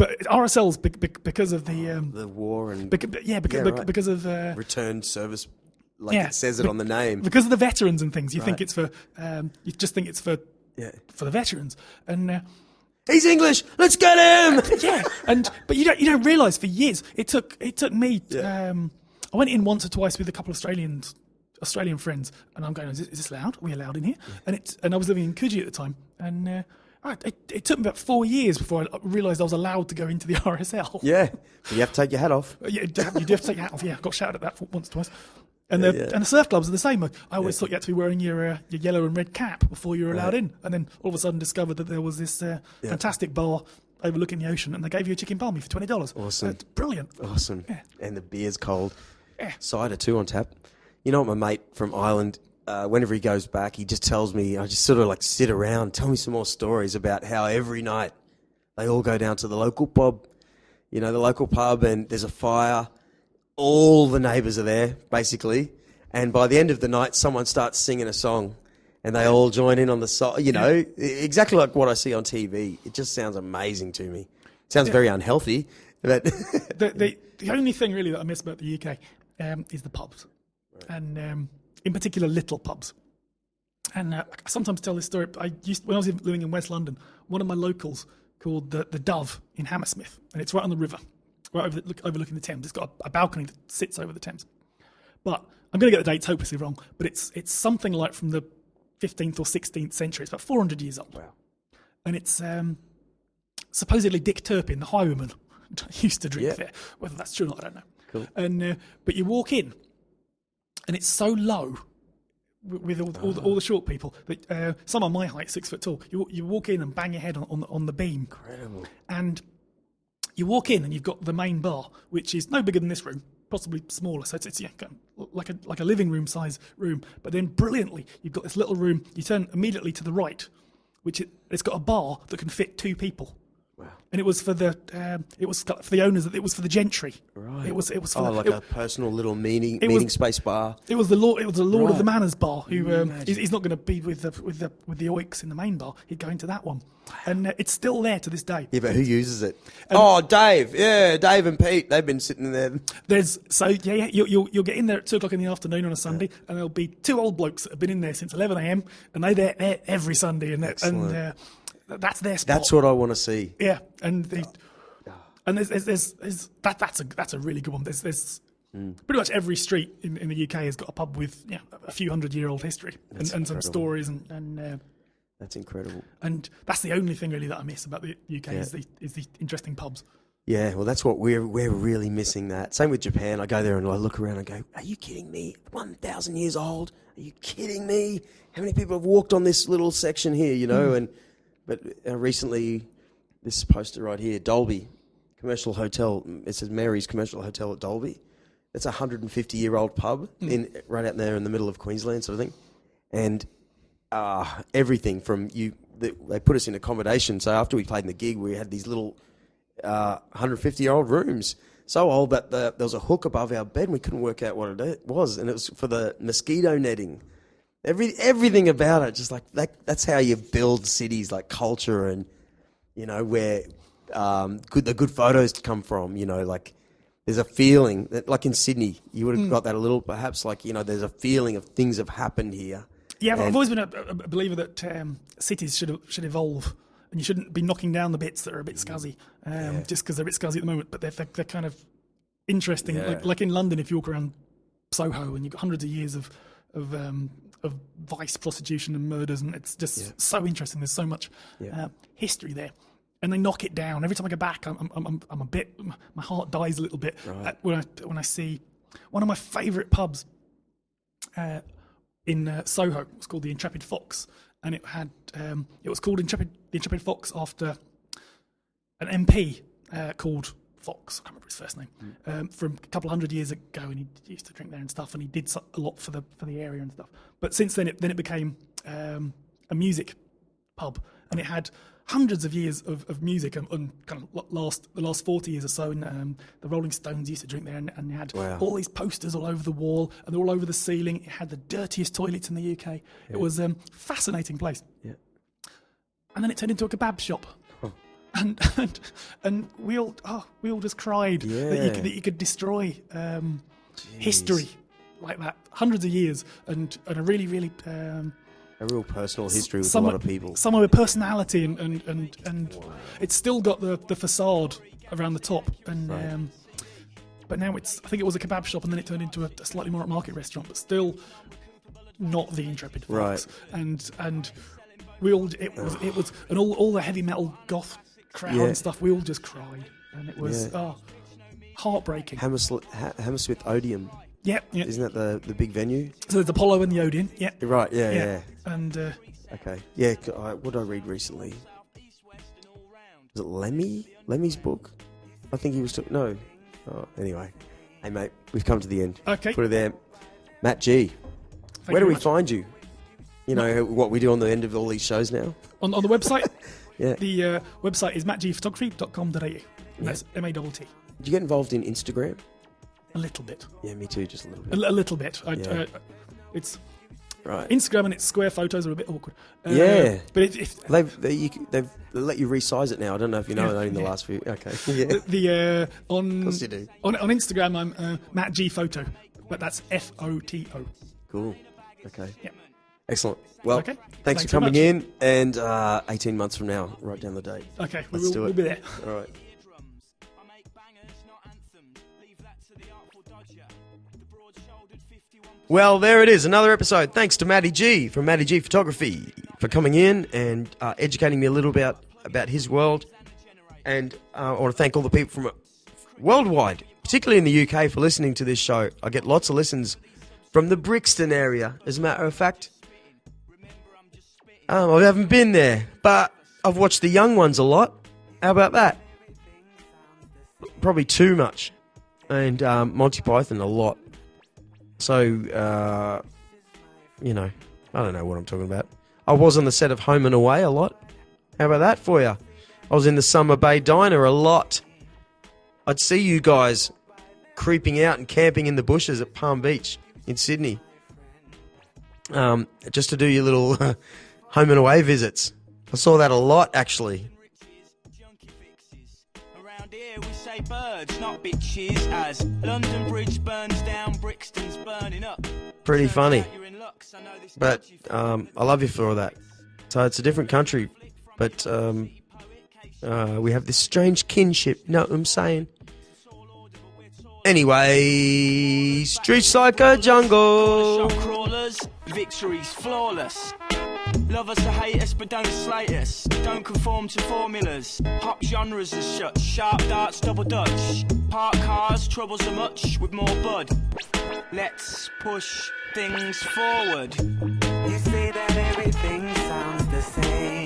but RSL's because of the war and because of returned service, it says it on the name. Because of the veterans and things, you think it's for you just think it's for the veterans, and he's English. Let's get him. But you don't realise for years it took me. I went in once or twice with a couple of Australian friends, and I'm going, is this loud? Are we allowed in here? And I was living in Coogee at the time, and it took me about 4 years before I realised I was allowed to go into the RSL. Yeah, you have to take your hat off. Yeah, you do have to take your hat off. Yeah, I got shouted at that once or twice. And the surf clubs are the same. I always thought you had to be wearing your yellow and red cap before you were allowed in, and then all of a sudden discovered that there was this fantastic bar overlooking the ocean, and they gave you a chicken palmy for $20. Awesome, it's brilliant. Awesome, and the beer's cold. Yeah. Cider too on tap. You know what, my mate from Ireland, whenever he goes back, he just tells me, I just sort of like sit around, tell me some more stories about how every night they all go down to the local pub, and there's a fire. All the neighbours are there, basically. And by the end of the night, someone starts singing a song and they all join in on the song, exactly like what I see on TV. It just sounds amazing to me. It sounds very unhealthy. But the only thing really that I miss about the UK is the pubs, and in particular little pubs. And I sometimes tell this story. When I was living in West London, one of my locals called the Dove in Hammersmith, and it's right on the river, right overlooking the Thames. It's got a balcony that sits over the Thames. But I'm going to get the dates hopelessly wrong, but it's something like from the 15th or 16th century. It's about 400 years old. Wow. And it's supposedly Dick Turpin, the highwayman, used to drink there. Whether that's true or not, I don't know. Cool. And but you walk in, and it's so low with all the short people that some are my height, 6 foot tall. You walk in and bang your head on the beam. Incredible. And you walk in and you've got the main bar, which is no bigger than this room, possibly smaller. So it's like a living room size room. But then brilliantly, you've got this little room. You turn immediately to the right, which it's got a bar that can fit 2 people. Wow. And it was for the owners. It was for the gentry. Right. It was for a personal little meeting space bar. It was the lord of the manors bar who he's not going to be with the oiks in the main bar. He'd go into that one, and it's still there to this day. Yeah, but who uses it? Dave. Yeah, Dave and Pete. They've been sitting there. You'll get in there at 2:00 in the afternoon on a Sunday, and there'll be 2 old blokes that have been in there since 11 a.m. and they're there every Sunday, and that's their spot. That's what I want to see. Yeah, and that's a really good one. There's pretty much every street in the UK has got a pub with a few 100-year-old history and some stories and that's incredible. And that's the only thing really that I miss about the UK is the interesting pubs. Yeah, well, that's what we're really missing. That same with Japan. I go there and I look around and go, "Are you kidding me? 1,000 years old? Are you kidding me? How many people have walked on this little section here? But recently, this poster right here, Dalby Commercial Hotel. It says Mary's Commercial Hotel at Dalby. It's a 150-year-old pub right out there in the middle of Queensland, sort of thing. And everything from they put us in accommodation. So after we played in the gig, we had these little 150-year-old rooms. So old that there was a hook above our bed and we couldn't work out what it was. And it was for the mosquito netting. Everything about it, just like that's how you build cities, like culture and, where the good photos come from, like there's a feeling that, like in Sydney, you would have got that a little, perhaps like, there's a feeling of things have happened here. Yeah, I've always been a believer that cities should evolve, and you shouldn't be knocking down the bits that are a bit scuzzy, just because they're a bit scuzzy at the moment, but they're kind of interesting. Yeah. Like in London, if you walk around Soho and you've got hundreds of years of vice, prostitution and murders, and it's just so interesting. There's so much history there, and they knock it down. Every time I go back, I'm a bit, my heart dies a little bit when I see one of my favourite pubs in Soho. It was called the Intrepid Fox, and it was called the Intrepid Fox after an MP called Fox. I can't remember his first name. From a couple of 100 years ago, and he used to drink there and stuff, and he did a lot for the area and stuff. But since then, it became a music pub, and it had hundreds of years of music, and kind of the last 40 years or so. And the Rolling Stones used to drink there, and they had all these posters all over the wall, and they're all over the ceiling. It had the dirtiest toilets in the UK. Yeah. It was a fascinating place. Yeah. And then it turned into a kebab shop. and we all just cried that you could destroy history like that, hundreds of years, and a really a real personal history with a lot of people. Someone with personality, and it's still got the facade around the top, and but now I think it was a kebab shop, and then it turned into a slightly more upmarket restaurant, but still not the Intrepid Fox. Right. And we all it was and all the heavy metal goth crowd and stuff. We all just cried, and it was heartbreaking. Hammersmith Odeon. Yeah. Isn't that the big venue? So there's Apollo and the Odeon. Yeah. Right. Yeah. And okay. Yeah. What did I read recently? Was it Lemmy's book? I think he was no. Oh, anyway. Hey mate, we've come to the end. Okay. Put it there. Mattg. Where do we find you? You know what we do on the end of all these shows now? On the website? Yeah. The website is mattgphotography.com.au. That's MATT. Did you get involved in Instagram? A little bit. Yeah, me too, just a little bit. A little bit. It's right. Instagram and its square photos are a bit awkward. But they've let you resize it now. I don't know if you know that in the last few. Okay. Yeah. On of course you do. On Instagram, I'm Mattg Photo, but that's FOTO. Cool. Okay. Yeah. Excellent. Well, thanks for coming in, and 18 months from now, write down the date. Okay, we'll be there. All right. Well, there it is, another episode. Thanks to Mattg from Mattg Photography for coming in and educating me a little about his world. And I want to thank all the people from worldwide, particularly in the UK, for listening to this show. I get lots of listens from the Brixton area, as a matter of fact. I haven't been there, but I've watched the young ones a lot. How about that? Probably too much. And Monty Python a lot. So, I don't know what I'm talking about. I was on the set of Home and Away a lot. How about that for you? I was in the Summer Bay Diner a lot. I'd see you guys creeping out and camping in the bushes at Palm Beach in Sydney. Just to do your little Home and Away visits. I saw that a lot, actually. We say birds, not bitches, as London Bridge burns down, Brixton's burning up. Pretty funny. But I love you for all that. So it's a different country, but we have this strange kinship, you know what I'm saying? Anyway, streets like a jungle. Shop crawlers, victory's flawless. Love us to hate us, but don't slate us. Don't conform to formulas. Pop genres are shut. Sharp darts, double dutch. Park cars, troubles are much with more bud. Let's push things forward. You say that everything sounds the same.